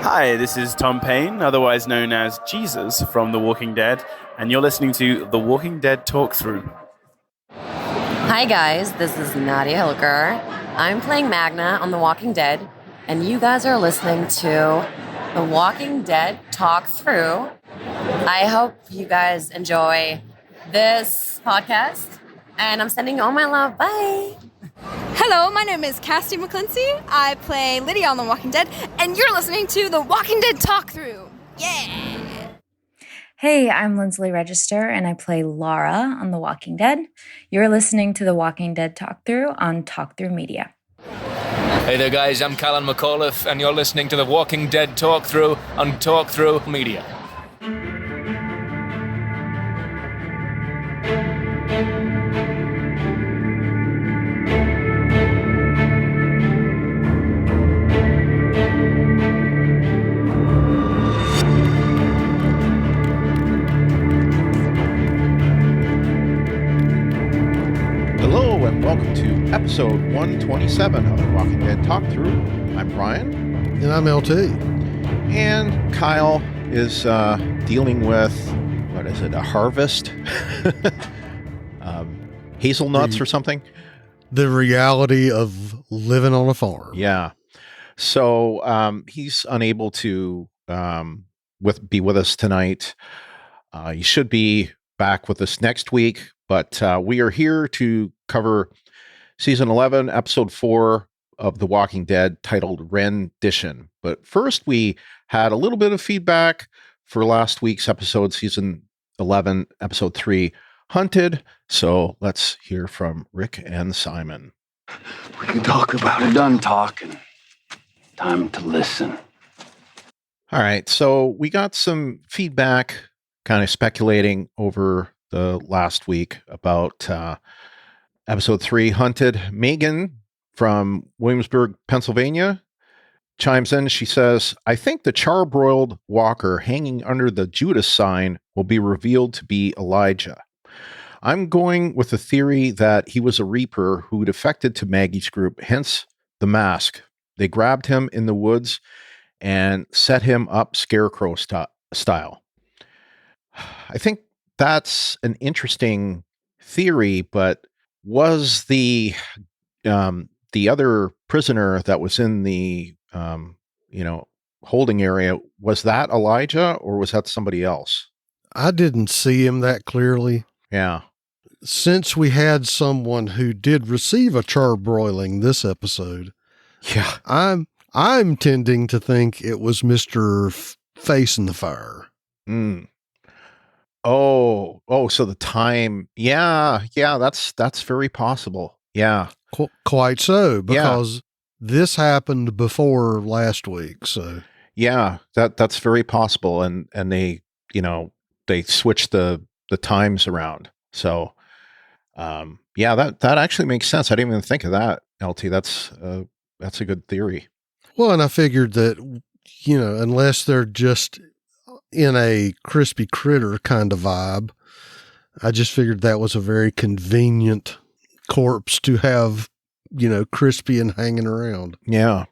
Hi, this is Tom Payne, otherwise known as Jesus from The Walking Dead, and you're listening to The Walking Dead Talk Through. Hi guys, this is Nadia Hilker. I'm playing Magna on The Walking Dead, and you guys are listening to The Walking Dead Talk Through. I hope you guys enjoy this podcast, and I'm sending you all my love. Bye! Hello, my name is Cassie McClincy. I play Lydia on The Walking Dead, and you're listening to The Walking Dead Talk Through. Yeah! Hey, I'm Lindsley Register, and I play Laura on The Walking Dead. You're listening to The Walking Dead Talk Through on Talk Through Media. Hey there, guys. I'm Callan McAuliffe, and you're listening to The Walking Dead Talk Through on Talk Through Media. Hello and welcome to episode 127 of The Walking Dead Talk Through. I'm Brian. And I'm LT. And Kyle is dealing with, what is it, a harvest? Hazelnuts or something? The reality of living on a farm. Yeah. So he's unable to be with us tonight. He should be back with us next week, but we are here to cover season 11, episode 4 of The Walking Dead, titled Rendition. But first, we had a little bit of feedback for last week's episode, season 11, episode 3, Hunted. So let's hear from Rick and Simon. We can talk about it. Done talking. Time to listen. All right. So we got some feedback, kind of speculating over the last week about episode 3, Hunted. Megan from Williamsburg, Pennsylvania, chimes in. She says, I think the charbroiled walker hanging under the Judas sign will be revealed to be Elijah. I'm going with the theory that he was a Reaper who defected to Maggie's group, hence the mask. They grabbed him in the woods and set him up scarecrow style. I think that's an interesting theory, but was the other prisoner that was in the holding area, was that Elijah or was that somebody else? I didn't see him that clearly. Yeah. Since we had someone who did receive a charbroiling this episode, yeah, I'm tending to think it was Mr. Face in the Fire. Mm. Oh, so the time. Yeah, that's very possible. Yeah. Quite so, because this happened before last week. So yeah, that's very possible. And they, they switched the times around. So, that actually makes sense. I didn't even think of that, LT. That's a good theory. Well, and I figured that, unless they're just in a crispy critter kind of vibe, I just figured that was a very convenient corpse to have, crispy and hanging around. Yeah.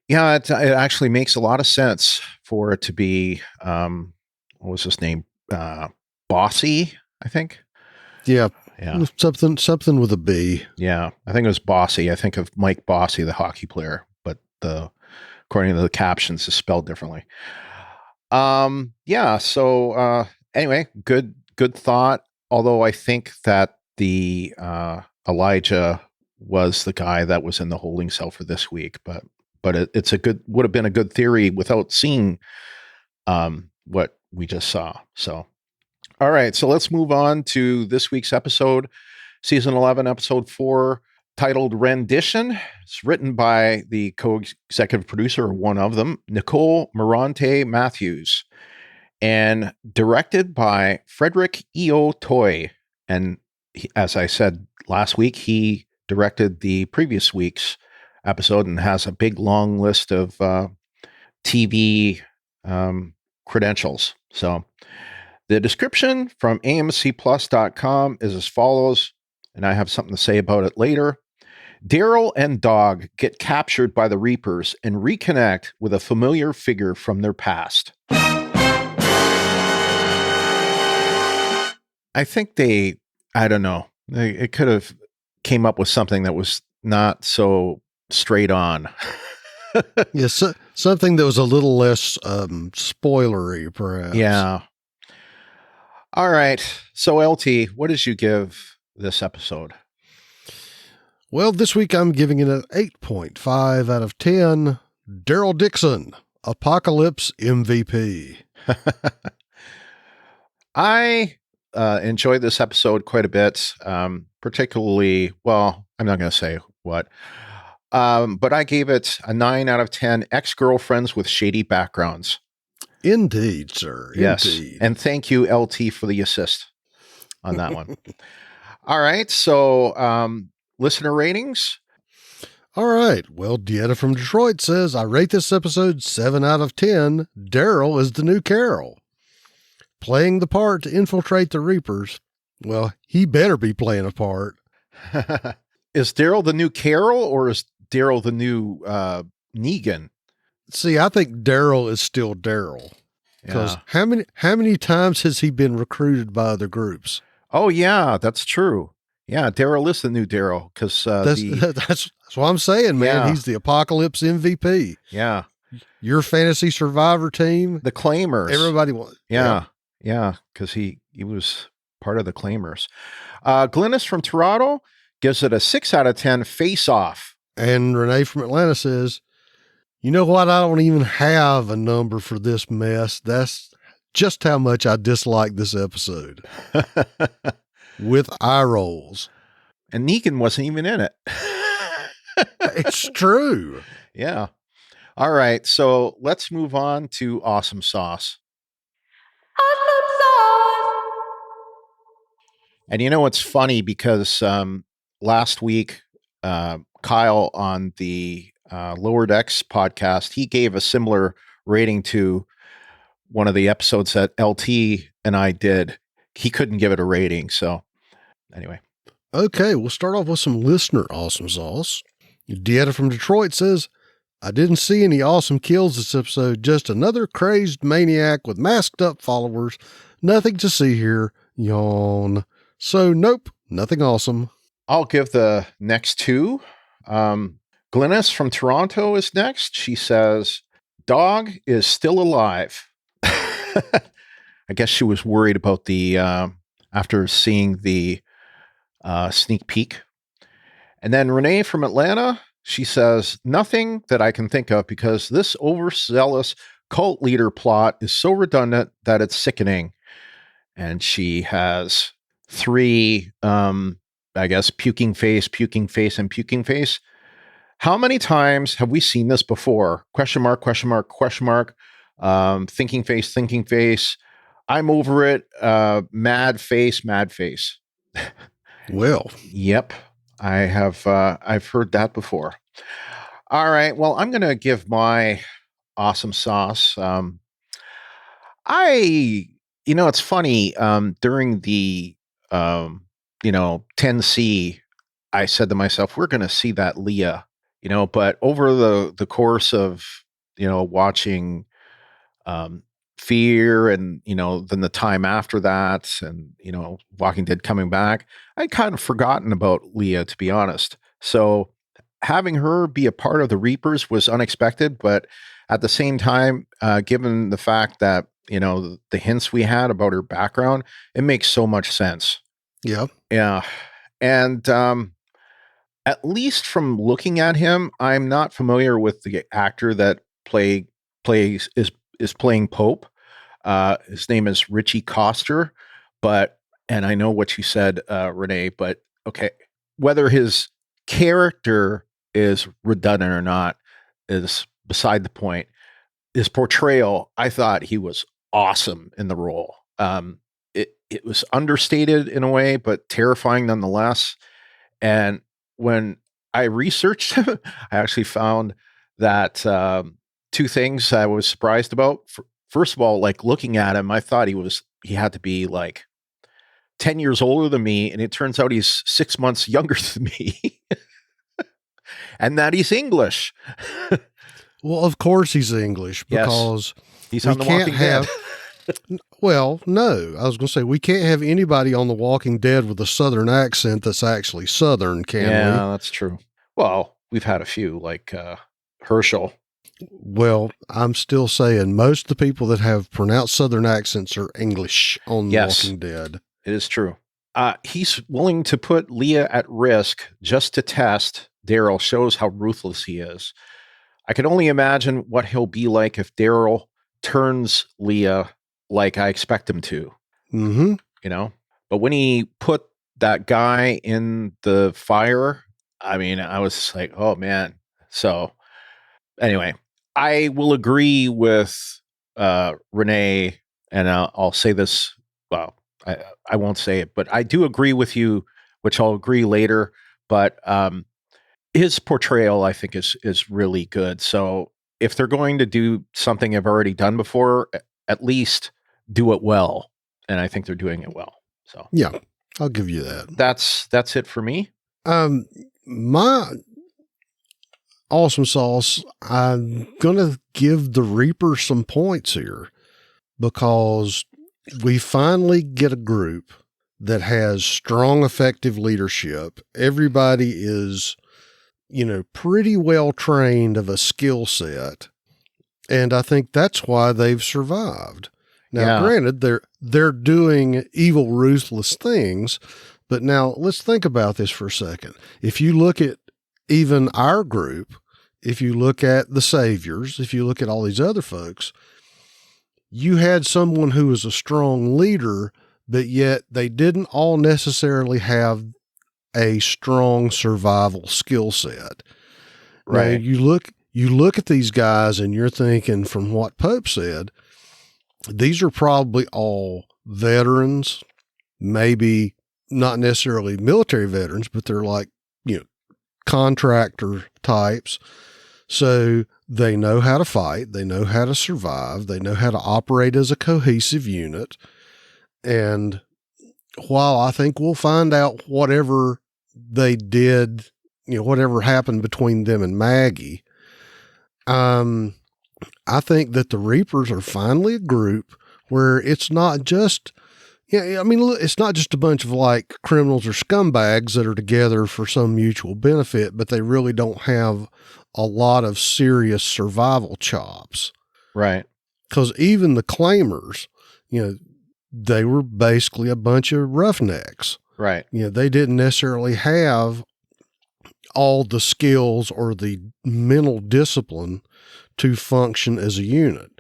Yeah, it actually makes a lot of sense for it to be, what was his name? Bossy, I think. Yeah. Yeah. Something with a B. Yeah. I think it was Bossy. I think of Mike Bossy, the hockey player, but according to the captions, is spelled differently. So anyway, good thought. Although I think that the Elijah was the guy that was in the holding cell for this week, but it's would have been a good theory without seeing what we just saw. So, all right, so let's move on to this week's episode, season 11, episode 4, titled Rendition. It's written by the co-executive producer, or one of them, Nicole-Mirante Matthews, and directed by Frederick E.O. Toye. And as I said last week, he directed the previous week's episode and has a big, long list of TV credentials. So the description from amcplus.com is as follows, and I have something to say about it later. Daryl and Dog get captured by the Reapers and reconnect with a familiar figure from their past. I think I don't know. It could have came up with something that was not so straight on. Yes, something that was a little less spoilery, perhaps. Yeah. All right. So, LT, what did you give this episode? Well, this week I'm giving it an 8.5 out of 10. Daryl Dixon, Apocalypse MVP. I enjoyed this episode quite a bit, particularly, well, I'm not going to say what, but I gave it a 9 out of 10 ex-girlfriends with shady backgrounds. Indeed, sir. Yes. Indeed. And thank you, LT, for the assist on that one. All right. So, listener ratings. All right. Well, Dieta from Detroit says, I rate this episode 7 out of 10. Daryl is the new Carol. Playing the part to infiltrate the Reapers. Well, he better be playing a part. Is Daryl the new Carol or is Daryl the new Negan? See, I think Daryl is still Daryl. Because how many times has he been recruited by other groups? Oh, yeah, that's true. Yeah, Daryl is the new Daryl because that's what I'm saying, man. Yeah. He's the Apocalypse MVP. Yeah, Your fantasy survivor team, the Claimers. everybody wants. Yeah, because he was part of the Claimers. Glynis from Toronto gives it a 6 out of 10 face off. And Renee from Atlanta says, you know what? I don't even have a number for this mess. That's just how much I dislike this episode. With eye rolls. And Negan wasn't even in it. It's true. Yeah. All right. So let's move on to Awesome Sauce. And you know, it's funny because last week, Kyle on the Lower Decks podcast, he gave a similar rating to one of the episodes that LT and I did. He couldn't give it a rating. So anyway. Okay, we'll start off with some listener awesome sauce. Dieta from Detroit says, I didn't see any awesome kills this episode, just another crazed maniac with masked up followers. Nothing to see here. Yawn. So, nope, nothing awesome. I'll give the next two. Glynis from Toronto is next. She says, Dog is still alive. I guess she was worried about the, after seeing the sneak peek. And then Renee from Atlanta, she says, nothing that I can think of because this overzealous cult leader plot is so redundant that it's sickening. And she has 3, I guess, puking face, and puking face. How many times have we seen this before? Question mark, question mark, question mark. Thinking face. I'm over it. Mad face. Well, yep. I have, I've heard that before. All right. Well, I'm going to give my awesome sauce. It's funny, during the, 10C, I said to myself, we're going to see that Leah, but over the course of, watching, Fear and, then the time after that and, Walking Dead coming back, I'd kind of forgotten about Leah, to be honest. So having her be a part of the Reapers was unexpected, but at the same time, given the fact that, the hints we had about her background, it makes so much sense. yeah. Yeah. And at least from looking at him, I'm not familiar with the actor that is playing Pope. His name is Richie Coster, and I know what you said, Renee, but okay, whether his character is redundant or not is beside the point. His portrayal, I thought he was awesome in the role. It was understated in a way, but terrifying nonetheless. And when I researched him, I actually found that 2 things I was surprised about. First of all, like looking at him, I thought he had to be like 10 years older than me. And it turns out he's 6 months younger than me. and that he's English. Well, of course he's English Yes. because He's we on The can't Walking have. Dead. Well, no, I was going to say we can't have anybody on The Walking Dead with a Southern accent that's actually Southern, can Yeah, that's true. Well, we've had a few, like Herschel. we? Well, I'm still saying most of the people that have pronounced Southern accents are English on The Yes. Walking Dead. It is true. He's willing to put Leah at risk just to test Daryl. Shows how ruthless he is. I can only imagine what he'll be like if Daryl turns Leah like I expect him to, Mm-hmm. you know? But when he put that guy in the fire, I mean, I was like, oh man. So anyway, I will agree with Renee, and I'll say this, well, I won't say it, but I do agree with you, which I'll agree later. But his portrayal, I think, is really good. So if they're going to do something I've already done before, at least do it well. And I think they're doing it well. So Yeah, I'll give you that. that's it for me. My awesome sauce, I'm going to give the Reaper some points here because we finally get a group that has strong, effective leadership. Everybody is, pretty well trained of a skill set. And I think that's why they've survived. Now, granted, they're doing evil, ruthless things, but now let's think about this for a second. If you look at even our group, if you look at the Saviors, if you look at all these other folks, you had someone who was a strong leader, but yet they didn't all necessarily have a strong survival skill set. Right. Now, you look at these guys and you're thinking, from what Pope said, these are probably all veterans, maybe not necessarily military veterans, but they're like, contractor types. So they know how to fight. They know how to survive. They know how to operate as a cohesive unit. And while I think we'll find out whatever they did, whatever happened between them and Maggie, I think that the Reapers are finally a group where it's not just, it's not just a bunch of like criminals or scumbags that are together for some mutual benefit, but they really don't have a lot of serious survival chops. Right. Because even the Claimers, they were basically a bunch of roughnecks. Right. They didn't necessarily have all the skills or the mental discipline to function as a unit.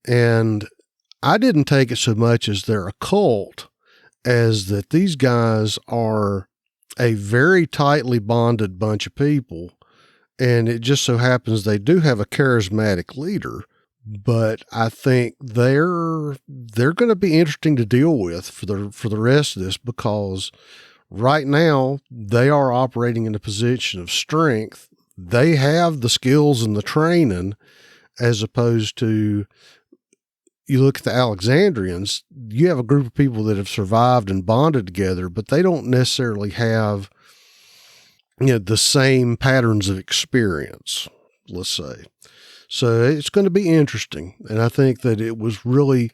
And I didn't take it so much as they're a cult as that these guys are a very tightly bonded bunch of people. And it just so happens they do have a charismatic leader, but I think they're going to be interesting to deal with for the rest of this, because right now they are operating in a position of strength. They have the skills and the training, as opposed to, you look at the Alexandrians, you have a group of people that have survived and bonded together, but they don't necessarily have, the same patterns of experience, let's say. So it's going to be interesting. And I think that it was really,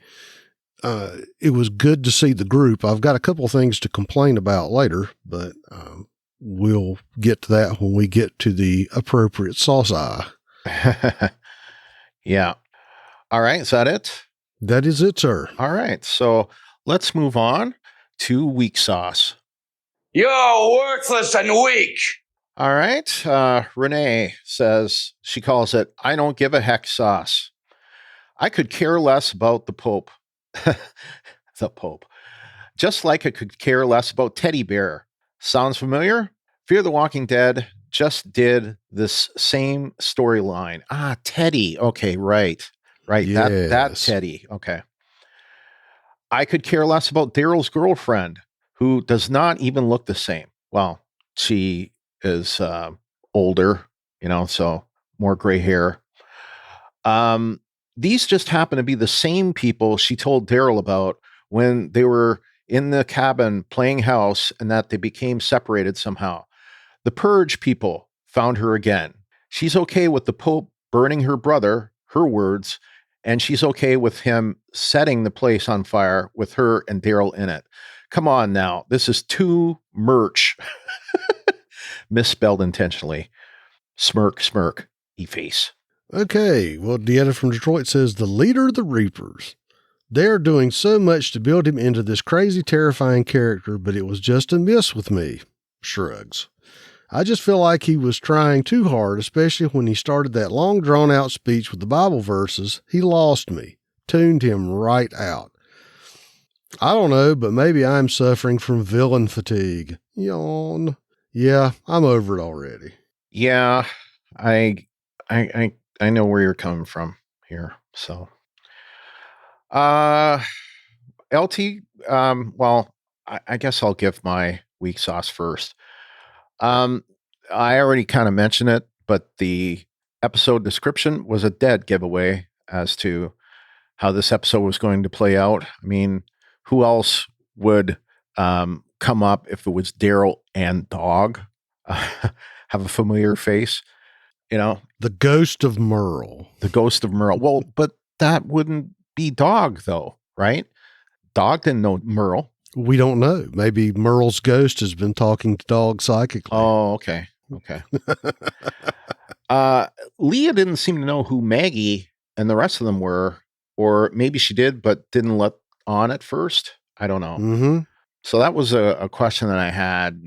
it was good to see the group. I've got a couple of things to complain about later, but we'll get to that when we get to the appropriate sauce eye. Yeah. All right. Is that it? That is it, sir. All right. So let's move on to weak sauce. You're worthless and weak. All right. Renee says, she calls it, I don't give a heck sauce. I could care less about the Pope. The Pope. Just like I could care less about Teddy Bear. Sounds familiar? Fear the Walking Dead just did this same storyline. Teddy. Okay, right. Right. Yes. That Teddy. Okay. I could care less about Daryl's girlfriend, who does not even look the same. Well, she is older, so more gray hair. These just happen to be the same people she told Daryl about when they were in the cabin playing house and that they became separated somehow. The Purge people found her again. She's okay with the Pope burning her brother, her words, and she's okay with him setting the place on fire with her and Daryl in it. Come on now. This is too merch. Misspelled intentionally. Smirk, smirk, e-face. Okay, well, Deanna from Detroit says, the leader of the Reapers. They're doing so much to build him into this crazy, terrifying character, but it was just a miss with me. Shrugs. I just feel like he was trying too hard, especially when he started that long, drawn-out speech with the Bible verses. He lost me. Tuned him right out. I don't know, but maybe I'm suffering from villain fatigue. Yawn. Yeah, I'm over it already. Yeah, I know where you're coming from here. So, LT, well, I guess I'll give my weak sauce first. I already kind of mentioned it, but the episode description was a dead giveaway as to how this episode was going to play out. I mean, who else would come up if it was Daryl and Dog? Have a familiar face, you know? The ghost of Merle. The ghost of Merle. Well, but that wouldn't be Dog, though, right? Dog didn't know Merle. We don't know. Maybe Merle's ghost has been talking to Dog psychically. Oh, okay. Okay. Leah didn't seem to know who Maggie and the rest of them were, or maybe she did, but didn't let on at first. I don't know. Mm-hmm. So that was a question that I had.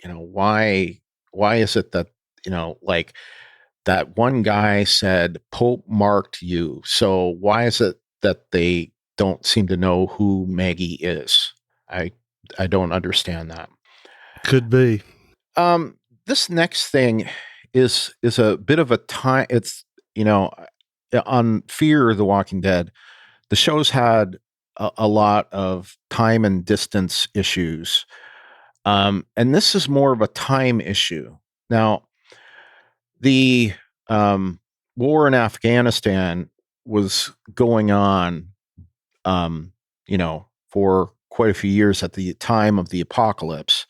You know, why is it that, you know, like that one guy said Pope marked you? So why is it that they don't seem to know who Maggie is? I don't understand that. Could be. This next thing is a bit of a time. It's, you know, on Fear the Walking Dead, the show's had a lot of time and distance issues. And this is more of a time issue. Now, the war in Afghanistan was going on, you know, for quite a few years at the time of the apocalypse.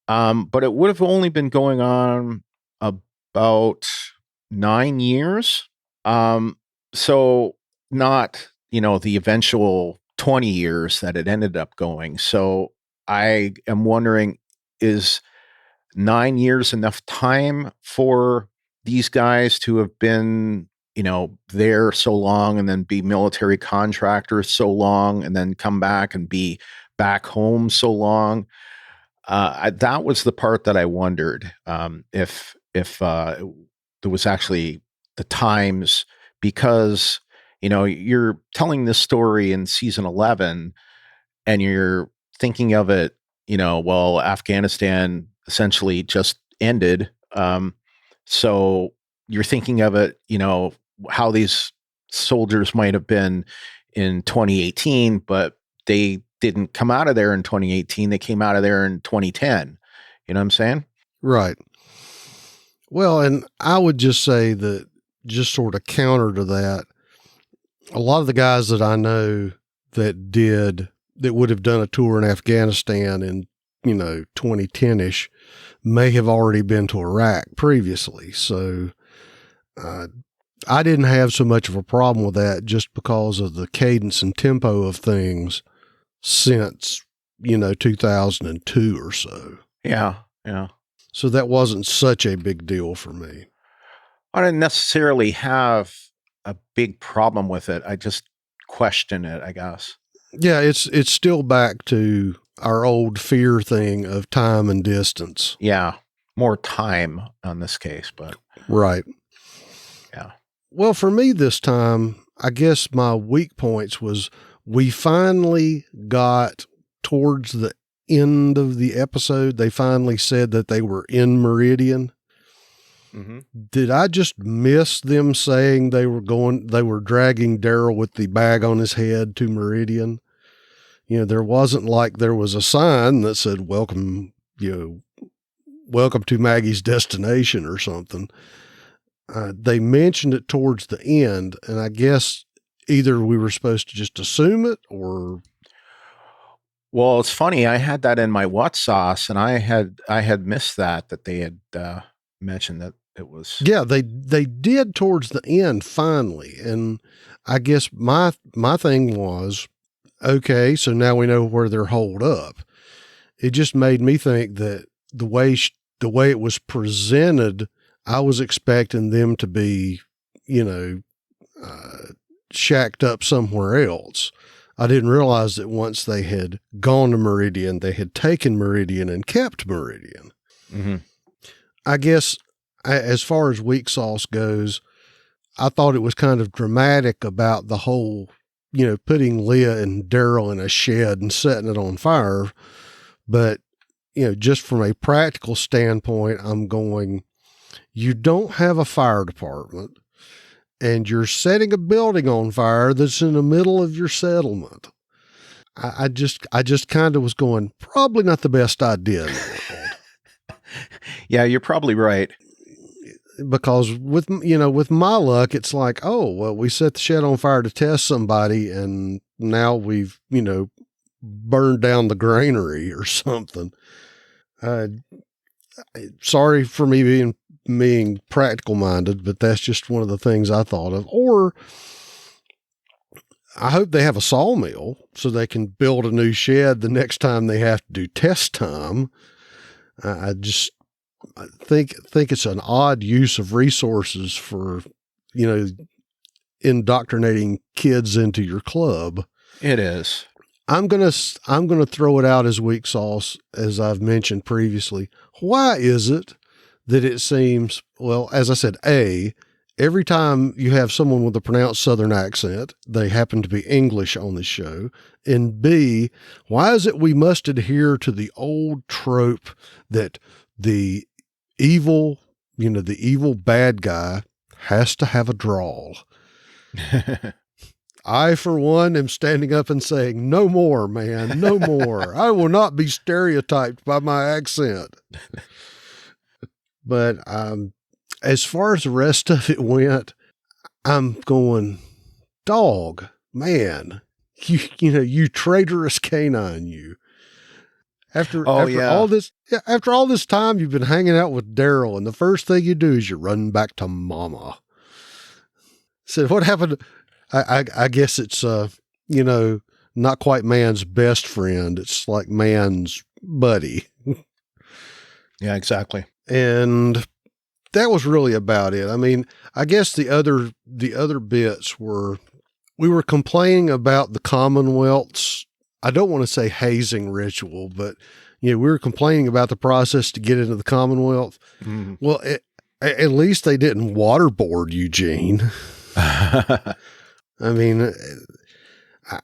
But it would have only been going on about 9 years. So not, you know, the eventual 20 years that it ended up going. So I am wondering, is 9 years enough time for these guys to have been, you know, there so long and then be military contractors so long and then come back and be back home so long? That was the part that I wondered, if there was actually the times, because, you know, you're telling this story in season 11 and you're thinking of it, you know, well, Afghanistan essentially just ended. So you're thinking of it, you know, how these soldiers might have been in 2018, but they didn't come out of there in 2018. They came out of there in 2010. You know what I'm saying? Right. Well, and I would just say that, just sort of counter to that, a lot of the guys that I know that would have done a tour in Afghanistan in, you know, 2010-ish may have already been to Iraq previously. So I didn't have so much of a problem with that just because of the cadence and tempo of things since, you know, 2002 or so. Yeah. Yeah. So that wasn't such a big deal for me. I didn't necessarily have a big problem with it. I just question it, I guess. Yeah, it's still back to our old fear thing of time and distance. Yeah, more time on this case, but right. Yeah. Well, for me this time, I guess my weak points was we finally got towards the end of the episode. They finally said that they were in Meridian. Mm-hmm. Did I just miss them saying they were dragging Daryl with the bag on his head to Meridian? You know, there wasn't like there was a sign that said, welcome to Maggie's destination or something. They mentioned it towards the end, and I guess either we were supposed to just assume it or... Well, it's funny. I had that in my what sauce, and I had missed that they had mention that it was. Yeah, they did towards the end finally. And I guess my thing was, okay, so now we know where they're holed up. It just made me think that the way it was presented, I was expecting them to be, shacked up somewhere else. I didn't realize that once they had gone to Meridian, they had taken Meridian and kept Meridian. Mm-hmm. I guess as far as weak sauce goes, I thought it was kind of dramatic about the whole, putting Leah and Daryl in a shed and setting it on fire. But, just from a practical standpoint, I'm going, you don't have a fire department and you're setting a building on fire that's in the middle of your settlement. I just kind of was going, probably not the best idea in the world. Yeah, you're probably right. Because with my luck, it's like, oh, well, we set the shed on fire to test somebody and now we've, burned down the granary or something. Sorry for me being practical minded, but that's just one of the things I thought of. Or I hope they have a sawmill so they can build a new shed the next time they have to do test time. I think it's an odd use of resources for, indoctrinating kids into your club. It is. I'm going to throw it out as weak sauce, as I've mentioned previously. Why is it that it seems, well, as I said, every time you have someone with a pronounced Southern accent, they happen to be English on the show. And B, why is it we must adhere to the old trope that the evil bad guy has to have a drawl? I, for one, am standing up and saying, no more, man, no more. I will not be stereotyped by my accent. But as far as the rest of it went, I'm going, dog, man, you traitorous canine, you. After all this time you've been hanging out with Daryl, and the first thing you do is you run back to Mama. Said, what happened? I guess it's, not quite man's best friend. It's like man's buddy. Yeah, exactly. And that was really about it. I mean, I guess the other bits were, we were complaining about the Commonwealth's, I don't want to say hazing ritual, but we were complaining about the process to get into the Commonwealth. Mm. Well, at least they didn't waterboard Eugene. I mean,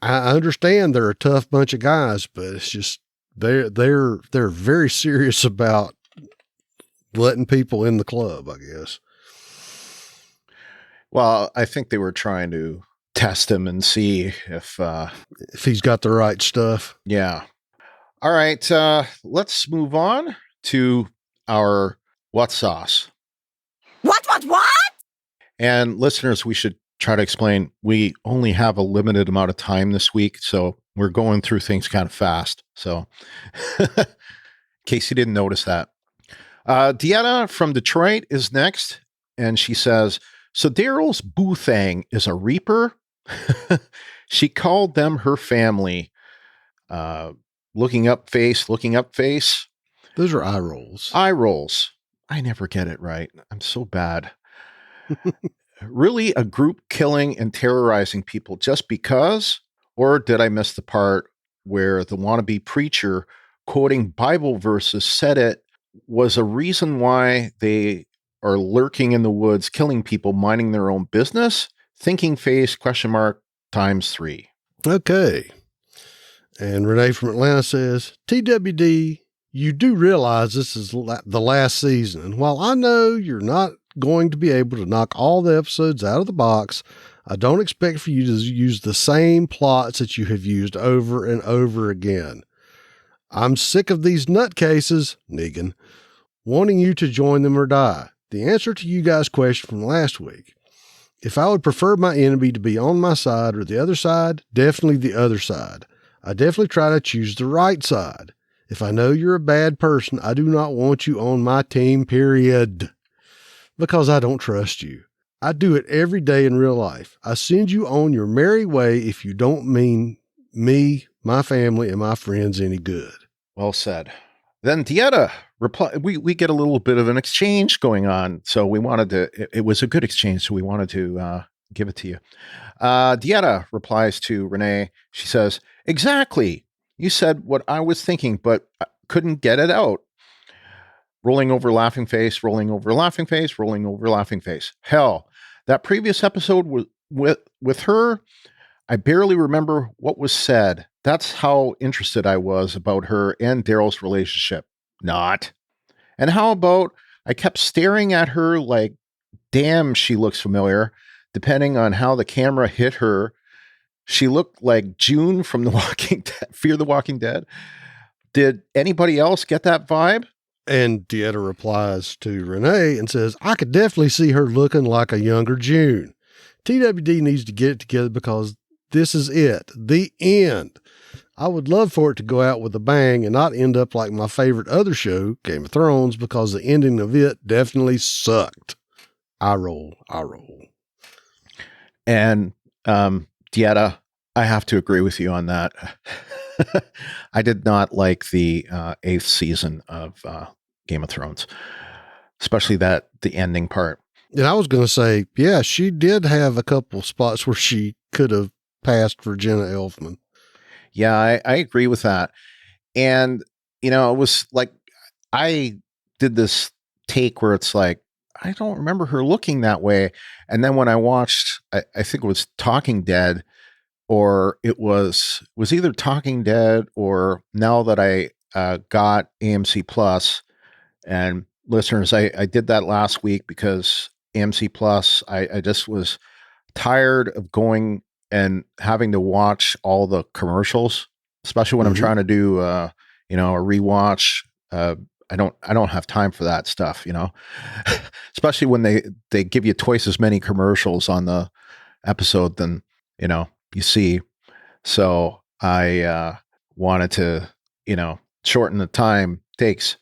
I understand they're a tough bunch of guys, but it's just they're very serious about letting people in the club, I guess. Well, I think they were trying to test him and see if he's got the right stuff. Yeah. All right. Let's move on to our what sauce. What? And listeners, we should try to explain, we only have a limited amount of time this week, so we're going through things kind of fast. So in case you didn't notice that. Deanna from Detroit is next, and she says, so Daryl's boothang is a reaper? She called them her family. Looking up face. Those are eye rolls. Eye rolls. I never get it right. I'm so bad. Really a group killing and terrorizing people just because? Or did I miss the part where the wannabe preacher quoting Bible verses said it was a reason why they are lurking in the woods, killing people, minding their own business? Thinking face, !3. Okay. And Renee from Atlanta says, TWD, you do realize this is the last season. And while I know you're not going to be able to knock all the episodes out of the box, I don't expect for you to use the same plots that you have used over and over again. I'm sick of these nutcases, Negan, wanting you to join them or die. The answer to you guys' question from last week. If I would prefer my enemy to be on my side or the other side, definitely the other side. I definitely try to choose the right side. If I know you're a bad person, I do not want you on my team, period. Because I don't trust you. I do it every day in real life. I send you on your merry way if you don't mean me, my family, and my friends any good. Well said. Then Dieta reply. We get a little bit of an exchange going on, so we wanted to. It was a good exchange, so we wanted to give it to you. Dieta replies to Renee. She says, "Exactly. You said what I was thinking, but I couldn't get it out." Rolling over, laughing face. Rolling over, laughing face. Rolling over, laughing face. Hell, that previous episode with her. I barely remember what was said. That's how interested I was about her and Daryl's relationship. Not. And how about I kept staring at her like, damn, she looks familiar. Depending on how the camera hit her, she looked like June from The Walking Dead, Fear the Walking Dead. Did anybody else get that vibe? And Dieta replies to Renee and says, I could definitely see her looking like a younger June. TWD needs to get it together because this is it. The end. I would love for it to go out with a bang and not end up like my favorite other show, Game of Thrones, because the ending of it definitely sucked. I roll. And Dieta, I have to agree with you on that. I did not like the 8th season of Game of Thrones, especially the ending part. And I was going to say, yeah, she did have a couple spots where she could have passed for Jenna Elfman. Yeah, I agree with that. And, it was like, I did this take where it's like, I don't remember her looking that way. And then when I watched, I think it was Talking Dead, or it was either Talking Dead or now that I got AMC Plus, and listeners, I did that last week because AMC Plus, I just was tired of going and having to watch all the commercials, especially when I'm trying to do, a rewatch. I don't have time for that stuff, especially when they give you twice as many commercials on the episode than, you see. So I wanted to, shorten the time it takes.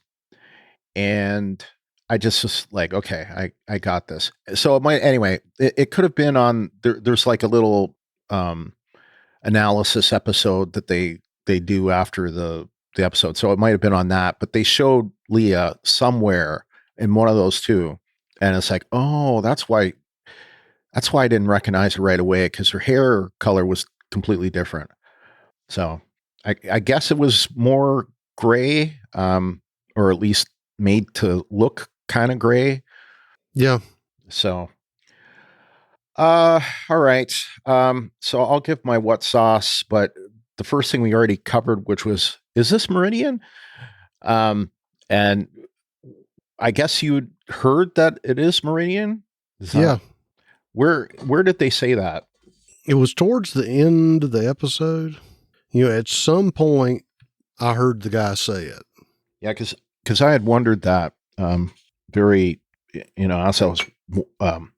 And I just was like, okay, I got this. So it could have been on there's like a little analysis episode that they do after the episode. So it might have been on that, but they showed Leah somewhere in one of those two. And it's like, oh, that's why I didn't recognize her right away, because her hair color was completely different. So I guess it was more gray, or at least made to look kind of gray. Yeah. So, all right. So I'll give my what sauce, but the first thing we already covered, which was, is this Meridian? And I guess you heard that it is Meridian. Yeah. Where did they say that? It was towards the end of the episode. At some point I heard the guy say it. Yeah. Cause I had wondered that, very, as I was,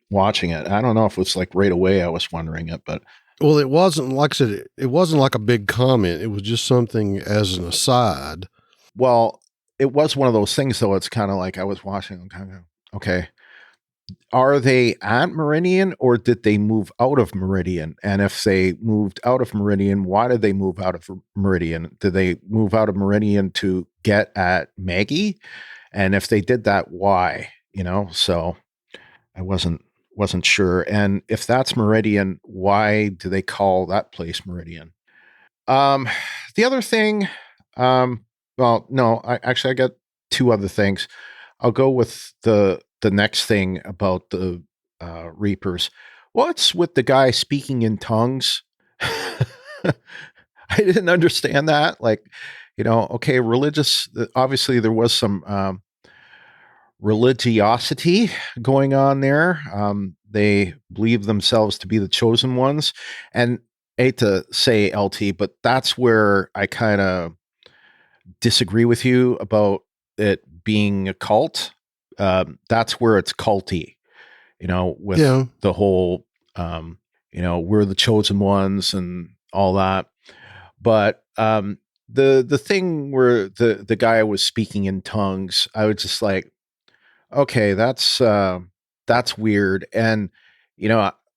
watching it. I don't know if it was like right away I was wondering it, but. Well, it wasn't, like I said, it wasn't like a big comment. It was just something as an aside. Well, it was one of those things, though. It's kind of like I was watching and kind of, okay, are they at Meridian or did they move out of Meridian? And if they moved out of Meridian, why did they move out of Meridian? Did they move out of Meridian to get at Maggie? And if they did that, why? So I wasn't sure. And if that's Meridian, why do they call that place Meridian? The other thing, well, no, I got two other things. I'll go with the next thing about the Reapers. What's with the guy speaking in tongues? I didn't understand that. Like, okay, religious, obviously there was some religiosity going on there. They believe themselves to be the chosen ones. And I hate to say LT, but that's where I kind of disagree with you about it being a cult. That's where it's culty, with the whole, we're the chosen ones and all that. But the thing where the guy was speaking in tongues, I was just like, okay, that's that's weird. And,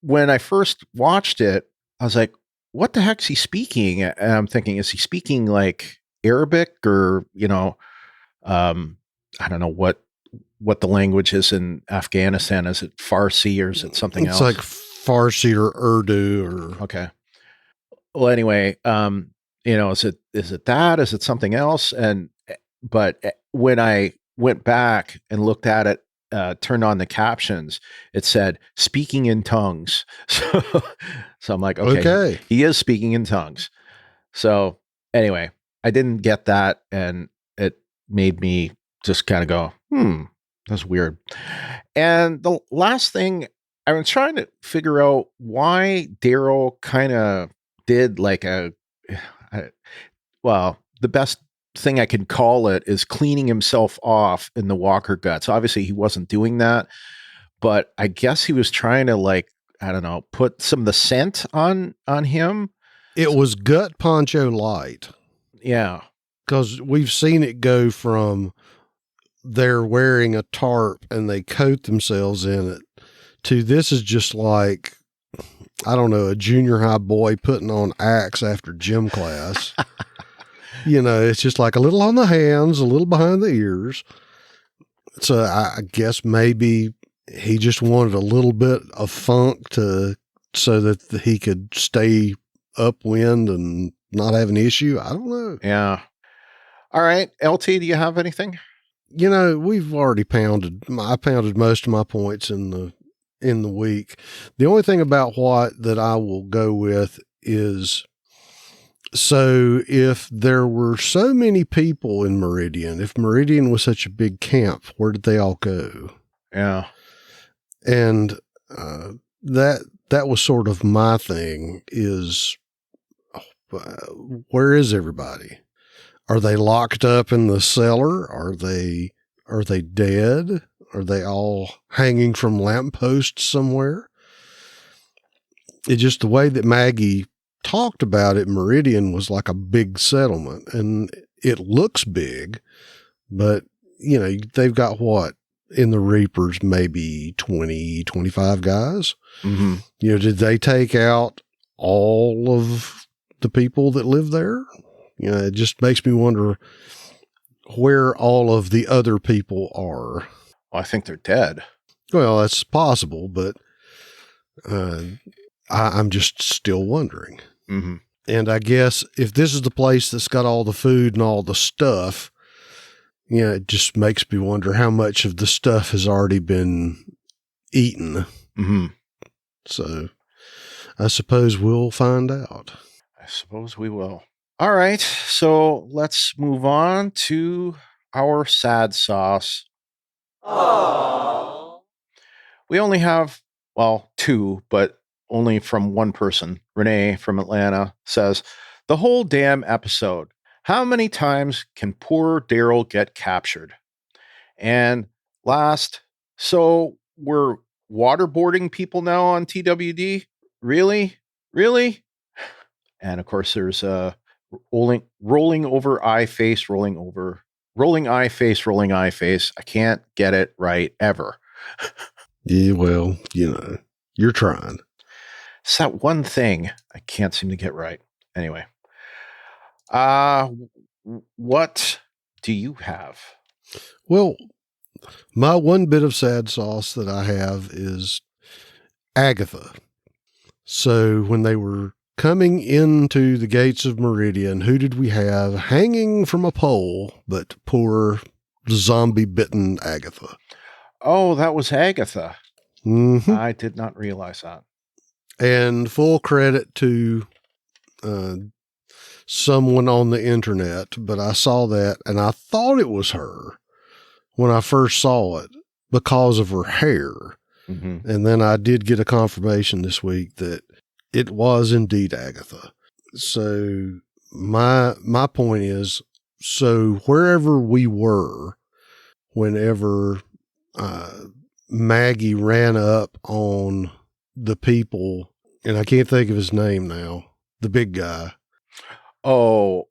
when I first watched it, I was like, what the heck's he speaking? And I'm thinking, is he speaking like Arabic or, I don't know what the language is in Afghanistan. Is it Farsi or is it something else? It's like Farsi or Urdu or. Okay. Well, anyway, is it that? Is it something else? But when I went back and looked at it, turned on the captions, it said speaking in tongues. So I'm like, okay, he is speaking in tongues. So anyway, I didn't get that. And it made me just kind of go, that's weird. And the last thing, I was trying to figure out why Daryl kind of did like the best thing I can call it is cleaning himself off in the walker guts. Obviously he wasn't doing that, but I guess he was trying to, like, I don't know, put some of the scent on him. It was gut poncho light. Yeah. Because we've seen it go from they're wearing a tarp and they coat themselves in it to this is just like, I don't know, a junior high boy putting on Axe after gym class. It's just like a little on the hands, a little behind the ears. So I guess maybe he just wanted a little bit of funk so that he could stay upwind and not have an issue. I don't know. Yeah. All right. LT, do you have anything? We've already I pounded most of my points in the week. The only thing about that I will go with is, so if there were so many people in Meridian, if Meridian was such a big camp, where did they all go? Yeah. And that was sort of my thing is, where is everybody? Are they locked up in the cellar? Are they dead? Are they all hanging from lampposts somewhere? It's just the way that Maggie talked about it. Meridian was like a big settlement, and it looks big, but they've got what in the Reapers, maybe 20, 25 guys. Mm-hmm. Did they take out all of the people that live there? It just makes me wonder where all of the other people are. Well, I think they're dead. Well, that's possible, but I'm just still wondering. Mm-hmm. And I guess if this is the place that's got all the food and all the stuff, it just makes me wonder how much of the stuff has already been eaten. Mm-hmm. So I suppose we'll find out. I suppose we will. All right. So let's move on to our sad sauce. Aww. We only have, two, but only from one person. Renee from Atlanta says, the whole damn episode. How many times can poor Daryl get captured? And last, so we're waterboarding people now on TWD? Really? And of course, there's rolling over eye face, rolling eye face. I can't get it right ever. Yeah, well, you're trying. It's that one thing I can't seem to get right. Anyway, what do you have? Well, my one bit of sad sauce that I have is Agatha. So when they were coming into the gates of Meridian, who did we have hanging from a pole but poor zombie-bitten Agatha? Oh, that was Agatha. Mm-hmm. I did not realize that. And full credit to someone on the internet, but I saw that and I thought it was her when I first saw it because of her hair. Mm-hmm. And then I did get a confirmation this week that it was indeed Agatha. So my point is, so wherever we were, whenever Maggie ran up on the people, and I can't think of his name now, the big guy. Oh,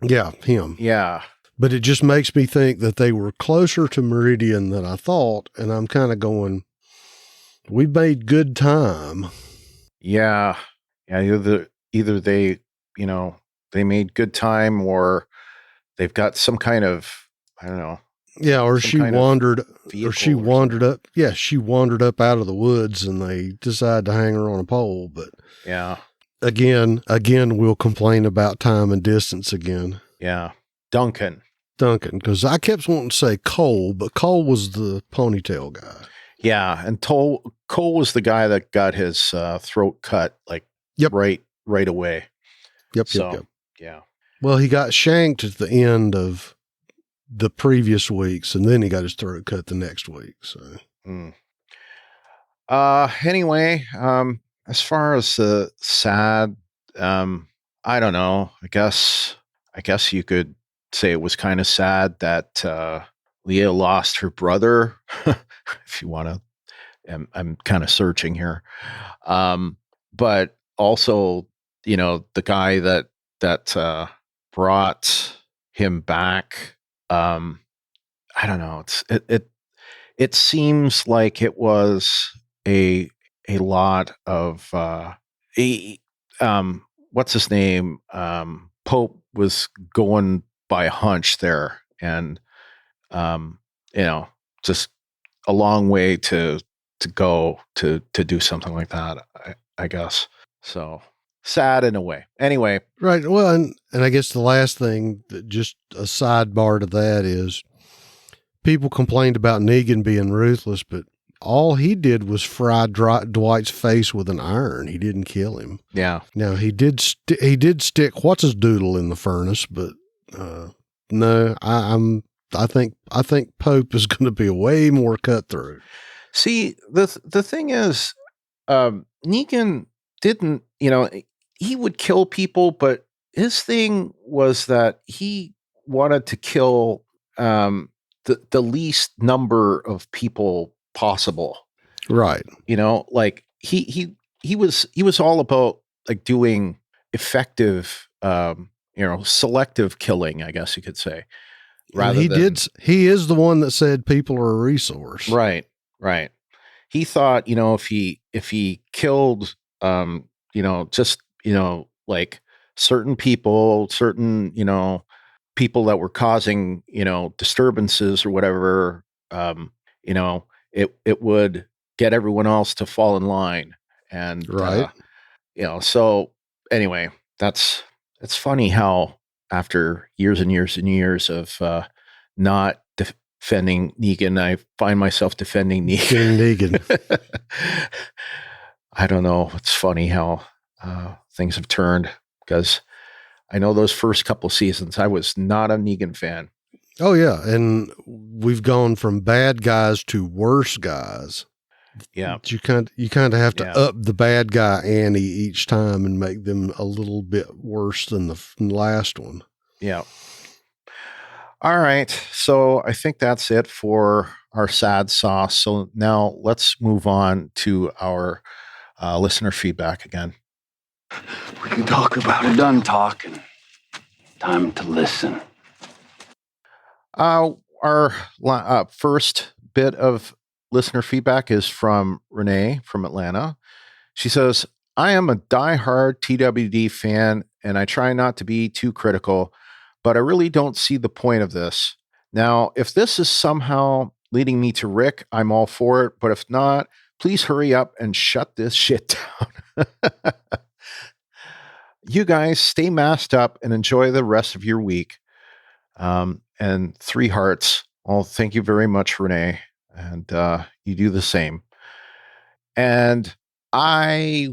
yeah, him. Yeah. But it just makes me think that they were closer to Meridian than I thought. And I'm kind of going, We made good time. Yeah. Either they, they made good time, or they've got some kind of, I don't know. Yeah, or she wandered up. Yeah, she wandered up out of the woods and they decided to hang her on a pole. But yeah, again, we'll complain about time and distance again. Yeah. Duncan, because I kept wanting to say Cole, but Cole was the ponytail guy. Yeah, and Cole was the guy that got his throat cut right away. Yep. Yeah. Well, he got shanked at the end of the previous weeks, and then he got his throat cut the next week. So, anyway, as far as the sad, I don't know. I guess you could say it was kind of sad that Leah lost her brother. If you want to, I'm kind of searching here, but also, the guy that brought him back. I don't know. It seems like it was a lot of what's his name? Pope was going by a hunch there, and just a long way to go to do something like that. I guess so. Sad in a way. Anyway. Right. Well, and I guess the last thing, just a sidebar to that, is people complained about Negan being ruthless, but all he did was fry Dwight's face with an iron. He didn't kill him. Yeah. Now he did stick what's his doodle in the furnace, but no, I think Pope is going to be way more cutthroat. See, the thing is, Negan didn't, he would kill people, but his thing was that he wanted to kill the least number of people possible. Right. Like he was all about like doing effective, selective killing, I guess you could say. He is the one that said people are a resource. Right. He thought, if he killed, like certain people, people that were causing, disturbances or whatever, it would get everyone else to fall in line. And, right. So anyway, it's funny how after years and years and years of, not defending Negan, I find myself defending Negan. I don't know. It's funny how things have turned, because I know those first couple seasons, I was not a Negan fan. Oh yeah, and we've gone from bad guys to worse guys. Yeah, you kind of have to up the bad guy ante each time and make them a little bit worse than the last one. Yeah. All right, so I think that's it for our sad sauce. So now let's move on to our listener feedback again. We can talk about it. Done talking. Time to listen. Our first bit of listener feedback is from Renee from Atlanta. She says, I am a diehard TWD fan, and I try not to be too critical, but I really don't see the point of this. Now, if this is somehow leading me to Rick, I'm all for it. But if not, please hurry up and shut this shit down. You guys stay masked up and enjoy the rest of your week. And 3 hearts. Well, thank you very much, Renee. And you do the same. And I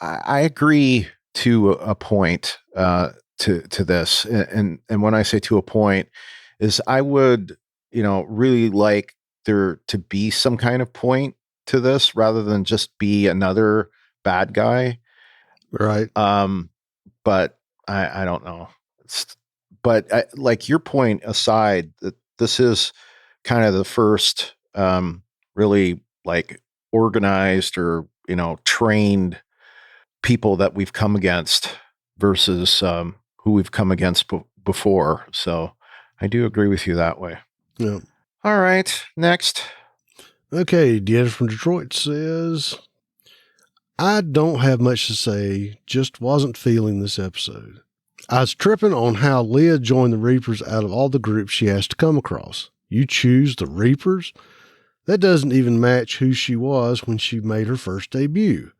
agree to a point to this. And when I say to a point, is I would, really like there to be some kind of point to this rather than just be another bad guy. Right. But I don't know. But like your point aside, that this is kind of the first really like organized or, trained people that we've come against versus who we've come against before. So I do agree with you that way. Yeah. All right. Next. Okay, Deanna from Detroit says, I don't have much to say, just wasn't feeling this episode. I was tripping on how Leah joined the Reapers out of all the groups she has to come across. You choose the Reapers? That doesn't even match who she was when she made her first debut.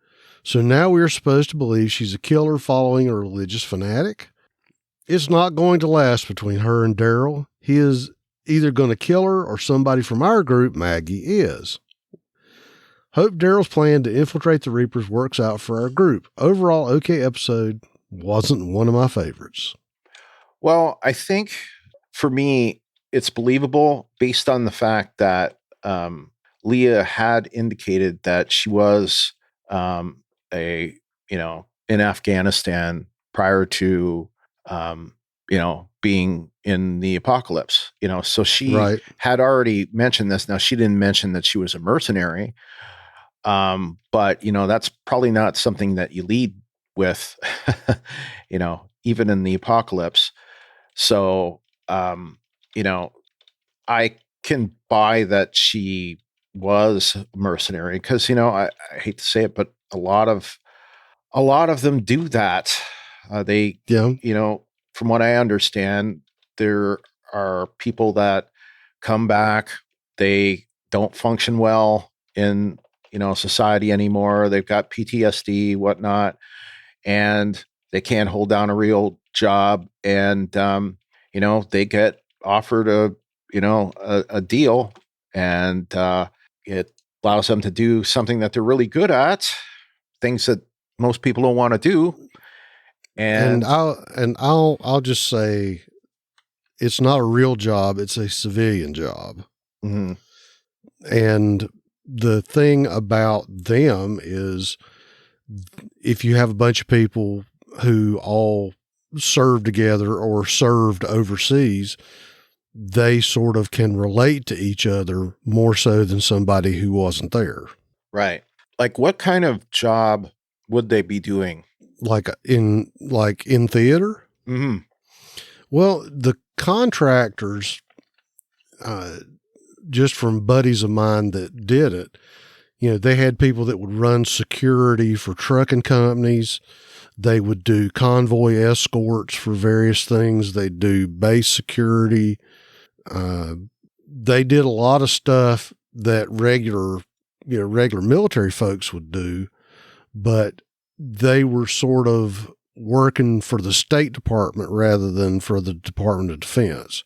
So now we're supposed to believe she's a killer following a religious fanatic? It's not going to last between her and Daryl. He is either going to kill her or somebody from our group, Maggie, is. Hope Daryl's plan to infiltrate the Reapers works out for our group. Overall, okay episode. Wasn't one of my favorites. Well, I think for me, it's believable based on the fact that Leah had indicated that she was in Afghanistan prior to being in the apocalypse. So she had already mentioned this. Now, she didn't mention that she was a mercenary, but that's probably not something that you lead with, even in the apocalypse. So, I can buy that she was a mercenary because, I hate to say it, but a lot of them do that. From what I understand, there are people that come back, they don't function well in, society anymore. They've got PTSD, whatnot, and they can't hold down a real job. And, they get offered a deal, and it allows them to do something that they're really good at, things that most people don't want to do. And I'll just say it's not a real job. It's a civilian job. Mm-hmm. And the thing about them is if you have a bunch of people who all served together or served overseas, they sort of can relate to each other more so than somebody who wasn't there. Right. Like what kind of job would they be doing? Like in theater? Mm-hmm. Well, the contractors, just from buddies of mine that did it, they had people that would run security for trucking companies. They would do convoy escorts for various things. They'd do base security. They did a lot of stuff that regular military folks would do, but they were sort of working for the State Department rather than for the Department of Defense.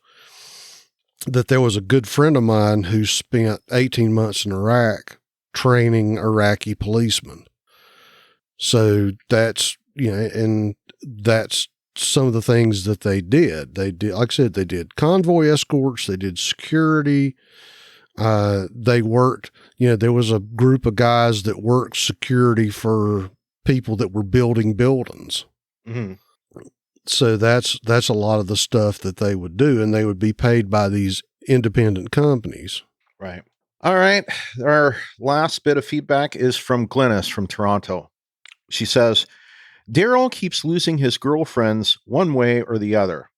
That there was a good friend of mine who spent 18 months in Iraq training Iraqi policemen. So that's, and that's some of the things that they did. They did, like I said, they did convoy escorts, they did security. They worked, there was a group of guys that worked security for people that were building buildings. Mm-hmm. So that's a lot of the stuff that they would do, and they would be paid by these independent companies. Right. All right. Our last bit of feedback is from Glynis from Toronto. She says, Daryl keeps losing his girlfriends one way or the other.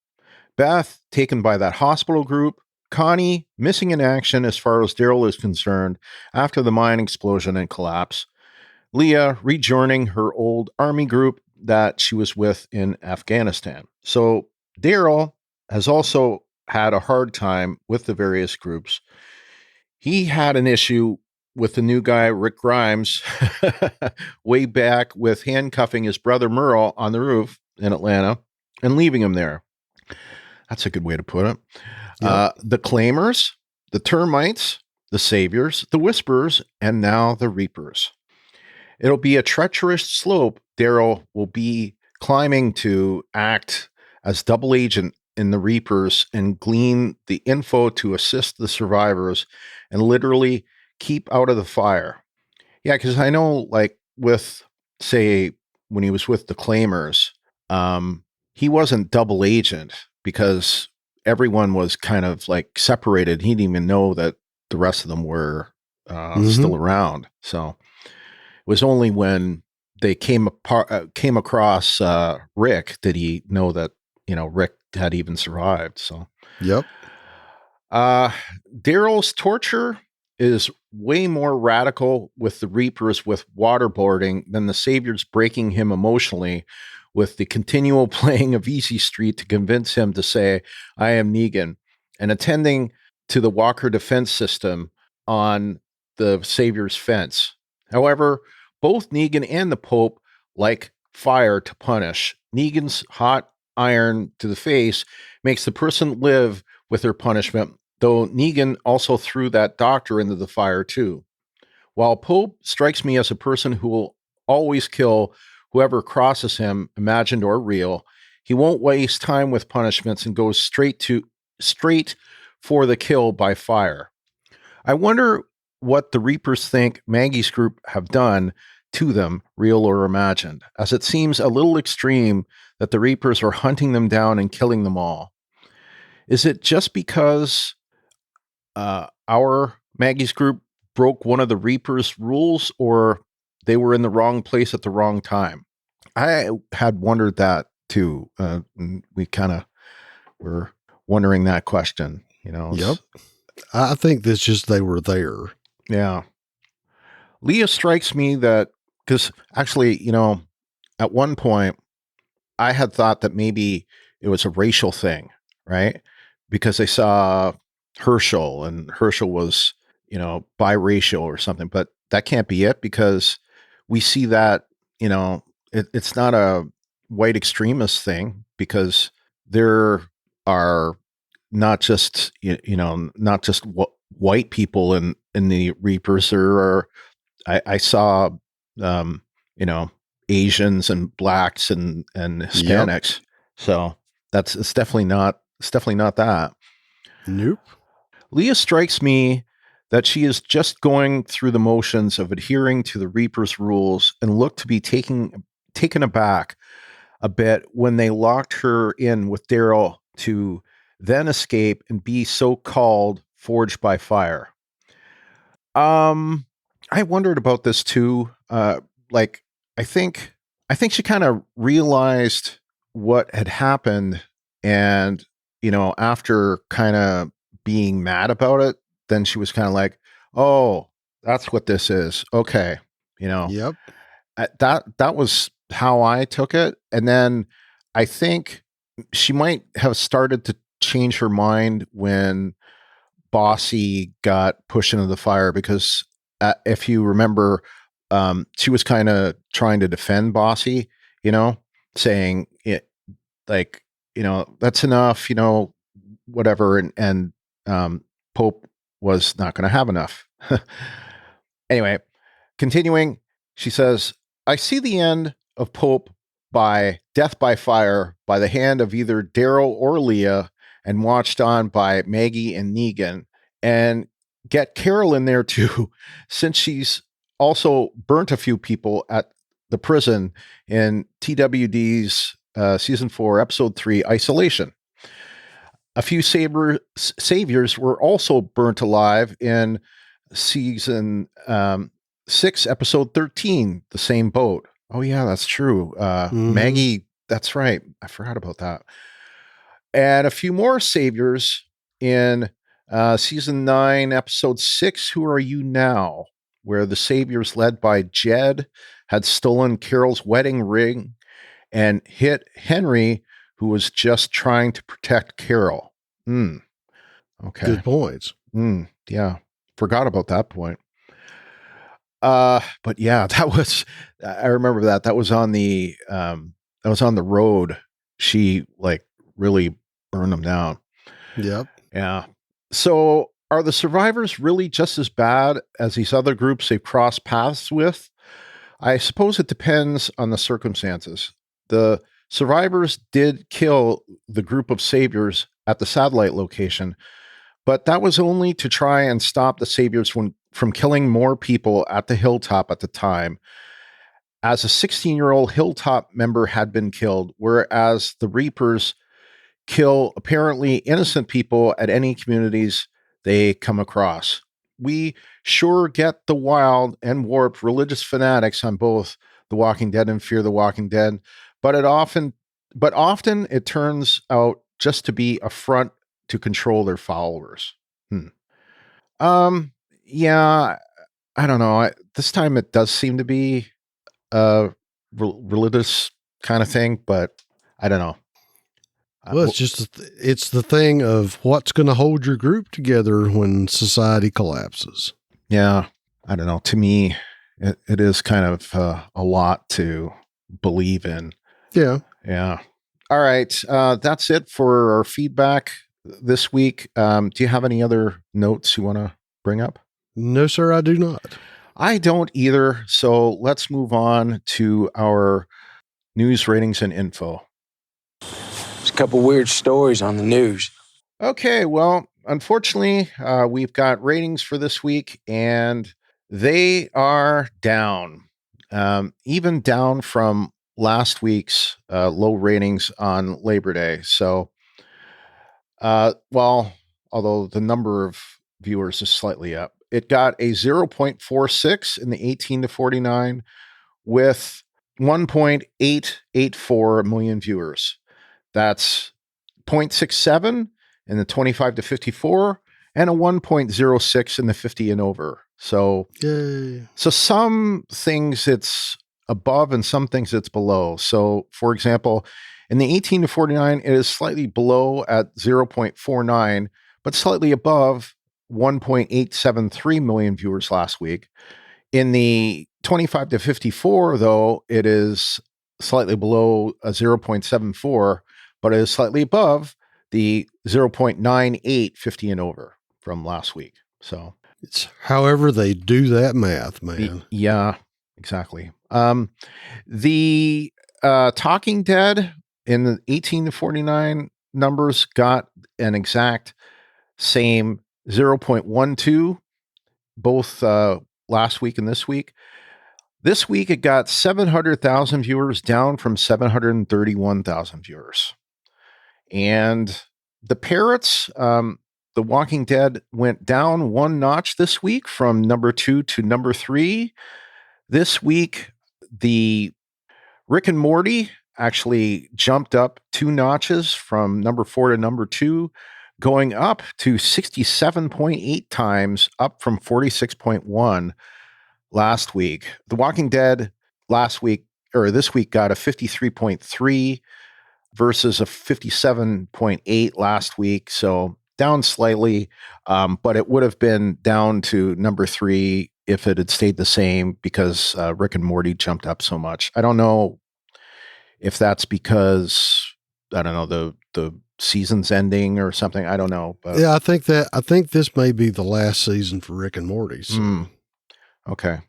Beth, taken by that hospital group. Connie, missing in action as far as Daryl is concerned after the mine explosion and collapse. Leah, rejoining her old army group that she was with in Afghanistan. So Daryl has also had a hard time with the various groups. He had an issue with the new guy, Rick Grimes, way back with handcuffing his brother Merle on the roof in Atlanta and leaving him there. That's a good way to put it. Yep. The Claimers, the Termites, the Saviors, the Whisperers, and now the Reapers. It'll be a treacherous slope Daryl will be climbing to act as double agent in the Reapers and glean the info to assist the survivors and literally keep out of the fire. Yeah, because I know, like, with, say, when he was with the Claimers, he wasn't double agent because everyone was kind of, like, separated. He didn't even know that the rest of them were still around. So it was only when they came across Rick did he know that, Rick had even survived. So, yep. Daryl's torture is way more radical with the Reapers with waterboarding than the Saviors breaking him emotionally with the continual playing of Easy Street to convince him to say, I am Negan, and attending to the Walker defense system on the Savior's fence. However, both Negan and the Pope like fire to punish. Negan's hot iron to the face makes the person live with their punishment, though Negan also threw that doctor into the fire too. While Pope strikes me as a person who will always kill whoever crosses him, imagined or real, he won't waste time with punishments and goes straight for the kill by fire. I wonder what the Reapers think Maggie's group have done to them, real or imagined, as it seems a little extreme that the Reapers are hunting them down and killing them all. Is it just because our Maggie's group broke one of the Reapers' rules, or they were in the wrong place at the wrong time? I had wondered that too. We kind of were wondering that question, Yep. I think that's just they were there. Yeah. Leah strikes me that, because actually, at one point, I had thought that maybe it was a racial thing, right? Because they saw Herschel, and Herschel was, biracial or something, but that can't be it, because we see that, it's not a white extremist thing, because there are not just, not just white people in the Reapers. There are, I saw, Asians and blacks and Hispanics. Yep. So it's definitely not that. Nope. Leah strikes me that she is just going through the motions of adhering to the Reapers' rules and looked to be taken aback a bit when they locked her in with Daryl to then escape and be so-called forged by fire. I wondered about this too. I think she kind of realized what had happened, and after kind of being mad about it, then she was kind of like, "Oh, that's what this is." Okay, Yep. That was how I took it, and then I think she might have started to change her mind when Bossy got pushed into the fire, because if you remember, she was kind of trying to defend Bossy, saying it like, that's enough, whatever. And Pope was not going to have enough. Anyway, continuing, she says, I see the end of Pope by death by fire by the hand of either Daryl or Leah, and watched on by Maggie and Negan, and get Carol in there too, since she's also burnt a few people at the prison in TWD's season 4, episode 3, Isolation. A few saviors were also burnt alive in season 6, episode 13, The Same Boat. Oh yeah, that's true. Maggie, that's right. I forgot about that. And a few more saviors in season 9, episode 6, Who Are You Now?, where the saviors led by Jed had stolen Carol's wedding ring and hit Henry, who was just trying to protect Carol. Okay. Good points. Yeah. Forgot about that point. But yeah, I remember that was on the road. She really burned them down. Yep. Yeah. So are the survivors really just as bad as these other groups they've crossed paths with? I suppose it depends on the circumstances. The survivors did kill the group of saviors at the satellite location, but that was only to try and stop the saviors from killing more people at the hilltop at the time, as a 16-year-old hilltop member had been killed, whereas the Reapers kill apparently innocent people at any communities they come across. We sure get the wild and warped religious fanatics on both The Walking Dead and Fear the Walking Dead, but often it turns out just to be a front to control their followers. Yeah, I don't know. This time it does seem to be a religious kind of thing, but I don't know. Well, it's the thing of what's going to hold your group together when society collapses. Yeah, I don't know. To me, it is kind of a lot to believe in. Yeah. Yeah. All right. That's it for our feedback this week. Do you have any other notes you want to bring up? No, sir, I do not. I don't either. So let's move on to our news, ratings, and info. There's a couple weird stories on the news. Okay, well, unfortunately, we've got ratings for this week, and they are down, even down from last week's low ratings on Labor Day. So, although the number of viewers is slightly up, it got a 0.46 in the 18 to 49 with 1.884 million viewers. That's 0.67 in the 25 to 54 and a 1.06 in the 50 and over. So, Yay. So some things it's above and some things it's below. So, for example, in the 18 to 49, it is slightly below at 0.49, but slightly above 1.873 million viewers last week. In the 25 to 54, though, it is slightly below a 0.74, but it is slightly above the 0.98 50 and over from last week. So it's however they do that math, man. Yeah, exactly. The Talking Dead in the 18 to 49 numbers got an exact same 0.12, both last week and this week. This week, it got 700,000 viewers, down from 731,000 viewers. And the Parrots, The Walking Dead went down one notch this week from number 2 to number 3. This week, the Rick and Morty actually jumped up 2 notches from number 4 to number 2, going up to 67.8 times, up from 46.1 last week. The Walking Dead this week got a 53.3 versus a 57.8 last week. So down slightly, but it would have been down to number 3 if it had stayed the same because Rick and Morty jumped up so much. I don't know if that's because, I don't know, the season's ending or something. I don't know. But yeah, I think this may be the last season for Rick and Morty. So. Okay.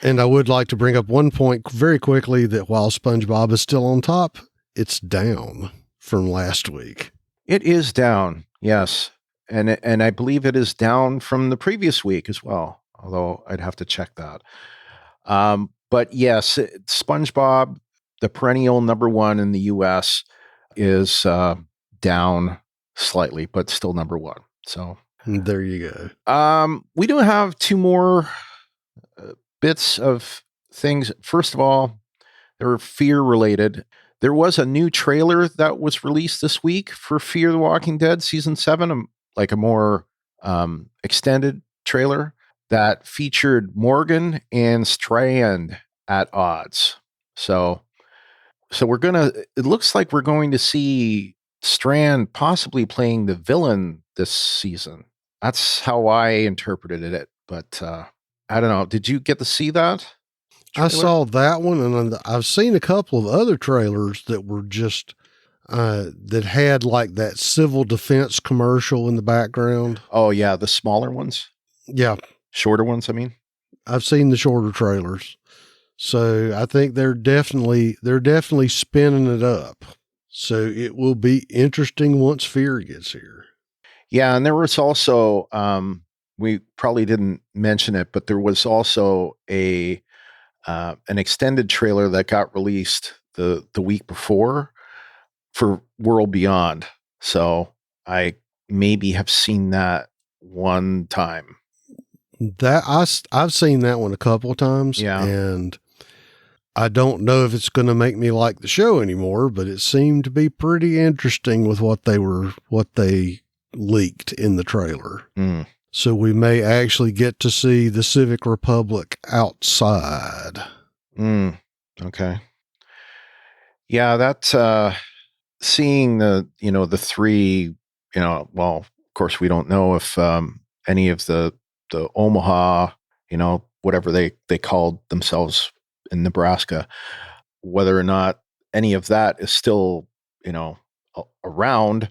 And I would like to bring up one point very quickly that while SpongeBob is still on top, it's down from last week. It is down, yes. And I believe it is down from the previous week as well, although I'd have to check that. But yes, SpongeBob, the perennial number 1 in the U.S., is down slightly, but still number 1. So there you go. We do have 2 more bits of things. First of all, they're fear related. There was a new trailer that was released this week for Fear the Walking Dead season 7, like a more extended trailer that featured Morgan and Strand at odds. So it looks like we're going to see Strand possibly playing the villain this season. That's how I interpreted it. But I don't know. Did you get to see that trailer? I saw that one, and I've seen a couple of other trailers that were just that had like that civil defense commercial in the background. Oh yeah, the smaller ones. Yeah, shorter ones. I mean, I've seen the shorter trailers, so I think they're definitely spinning it up. So it will be interesting once Fear gets here. Yeah, and there was also we probably didn't mention it, but there was also an extended trailer that got released the week before for World Beyond. So I maybe have seen that one time. That I've seen that one a couple of times. Yeah. And I don't know if it's going to make me like the show anymore, but it seemed to be pretty interesting with what they leaked in the trailer. So we may actually get to see the Civic Republic outside. Okay. Yeah, that's seeing the three, well, of course we don't know if any of the Omaha, whatever they called themselves in Nebraska, whether or not any of that is still, around,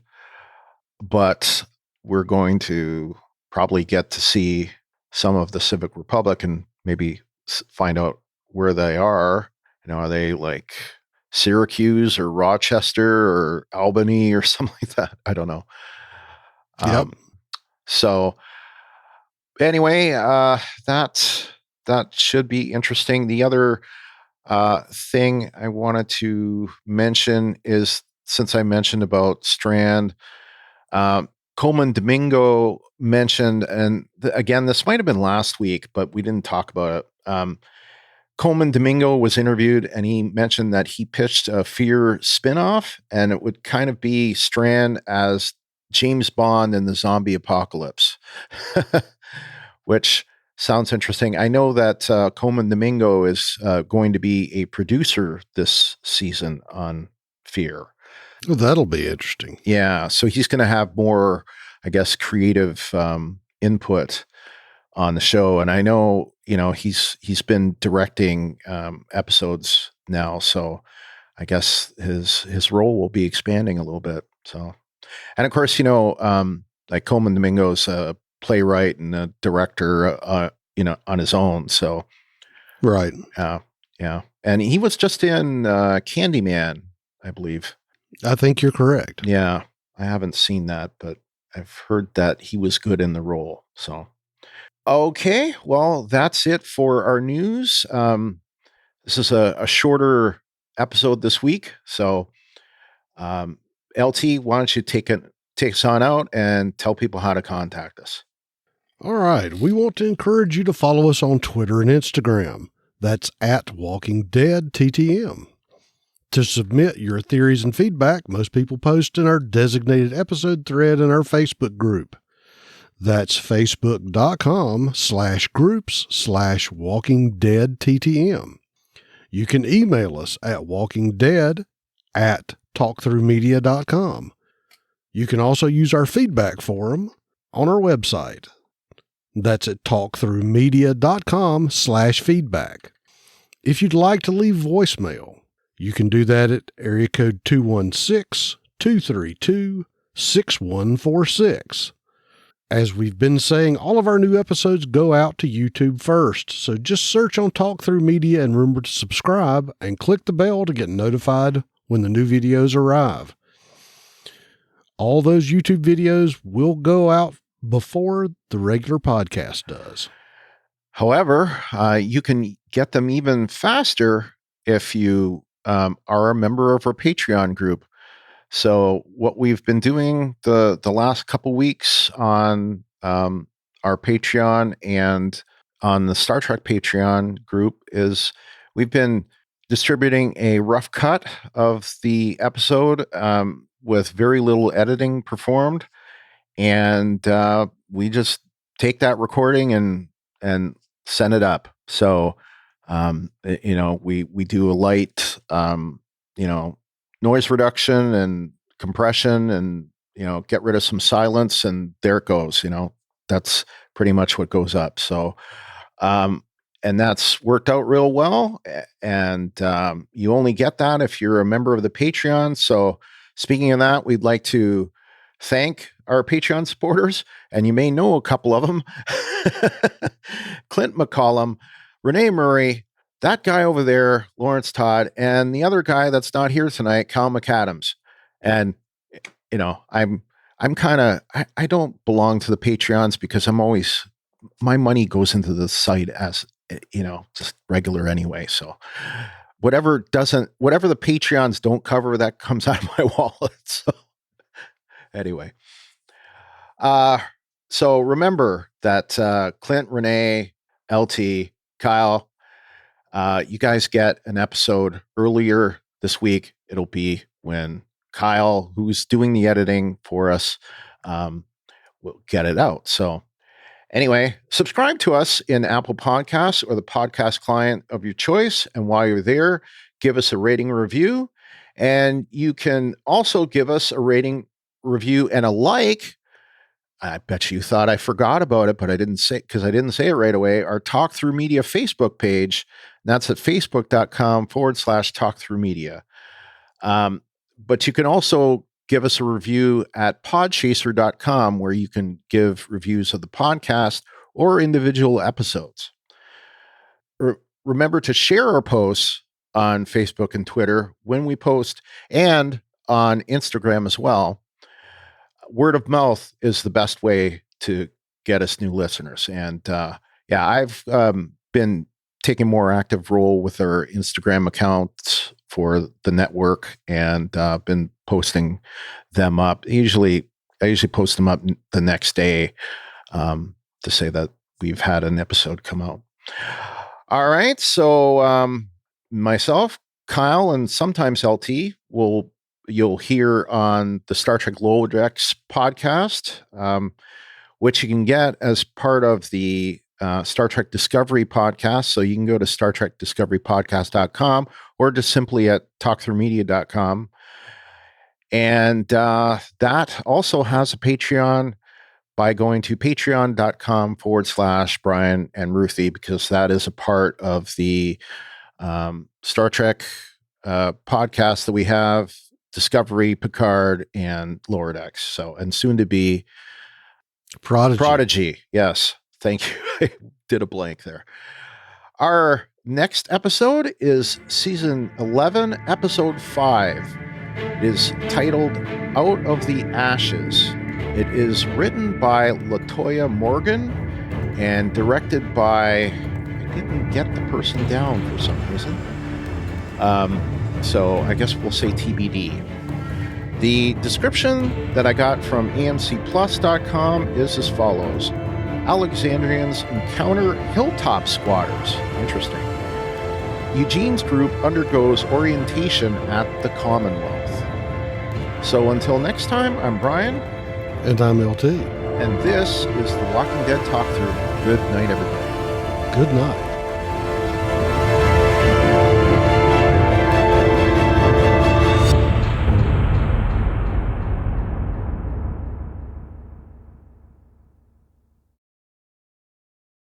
but we're going to probably get to see some of the Civic Republic and maybe find out where they are. Are they like Syracuse or Rochester or Albany or something like that? I don't know. Yep. So anyway, that should be interesting. The other thing I wanted to mention is, since I mentioned about Strand, Coleman Domingo mentioned, and again, this might have been last week, but we didn't talk about it. Coleman Domingo was interviewed, and he mentioned that he pitched a Fear spinoff, and it would kind of be Strand as James Bond in the zombie apocalypse, which sounds interesting. I know that Coleman Domingo is going to be a producer this season on Fear. Well, that'll be interesting. Yeah, so he's going to have more, I guess, creative input on the show, and I know he's been directing episodes now, so I guess his role will be expanding a little bit. So, and of course, like Coleman Domingo's a playwright and a director, on his own. So, right, yeah, and he was just in Candyman, I believe. I think you're correct. Yeah, I haven't seen that, but I've heard that he was good in the role. So, okay, well, that's it for our news. This is a shorter episode this week. So, LT, why don't you take us on out and tell people how to contact us? All right. We want to encourage you to follow us on Twitter and Instagram. That's at Walking Dead TTM. To submit your theories and feedback, most people post in our designated episode thread in our Facebook group. That's facebook.com/groups/WalkingDeadTTM. You can email us at walkingdead@talkthroughmedia.com. You can also use our feedback forum on our website. That's at talkthroughmedia.com/feedback. If you'd like to leave voicemail, you can do that at area code 216-232-6146. As we've been saying, all of our new episodes go out to YouTube first, so just search on Talk Through Media and remember to subscribe and click the bell to get notified when the new videos arrive. All those YouTube videos will go out before the regular podcast does. However, you can get them even faster if you are a member of our Patreon group. So what we've been doing the last couple weeks on our Patreon and on the Star Trek Patreon group is we've been distributing a rough cut of the episode with very little editing performed. And we just take that recording and send it up. So, we do a light, noise reduction and compression and, get rid of some silence, and there it goes. That's pretty much what goes up. So, and that's worked out real well. And you only get that if you're a member of the Patreon. So speaking of that, we'd like to thank our Patreon supporters, and you may know a couple of them. Clint McCollum, Renee Murray, that guy over there, Lawrence Todd, and the other guy that's not here tonight, Cal McAdams. And, I'm kind of, I don't belong to the Patreons because my money goes into the site as, just regular anyway. So whatever the Patreons don't cover, that comes out of my wallet. So anyway. So remember that Clint, Renee, LT, Kyle, you guys get an episode earlier this week. It'll be when Kyle, who's doing the editing for us, will get it out. So Anyway, subscribe to us in Apple Podcasts or the podcast client of your choice. And while you're there, give us a rating review. And you can also give us a rating review and a like. I bet you thought I forgot about it, but I didn't say it right away. Our Talk Through Media Facebook page. That's at facebook.com/talkthroughmedia. But you can also give us a review at podchaser.com, where you can give reviews of the podcast or individual episodes. Remember to share our posts on Facebook and Twitter when we post, and on Instagram as well. Word of mouth is the best way to get us new listeners. And I've been taking a more active role with our Instagram accounts for the network, and been posting them up. I usually post them up the next day to say that we've had an episode come out. All right. So myself, Kyle, and sometimes LT you'll hear on the Star Trek Lower Decks podcast, which you can get as part of the Star Trek Discovery podcast. So you can go to StarTrekDiscoveryPodcast.com or just simply at TalkThroughMedia.com. And that also has a Patreon by going to patreon.com/Brian and Ruthie, because that is a part of the Star Trek podcast that we have, Discovery, Picard, and Lower Decks. So, and soon to be Prodigy. Yes. Thank you. I did a blank there. Our next episode is season 11, episode 5. It is titled Out of the Ashes. It is written by LaToya Morgan and directed by, I didn't get the person down for some reason. So I guess we'll say TBD. The description that I got from AMCplus.com is as follows. Alexandrians encounter hilltop squatters. Interesting. Eugene's group undergoes orientation at the Commonwealth. So until next time, I'm Brian. And I'm LT. And this is the Walking Dead Talk Through. Good night, everybody. Good night.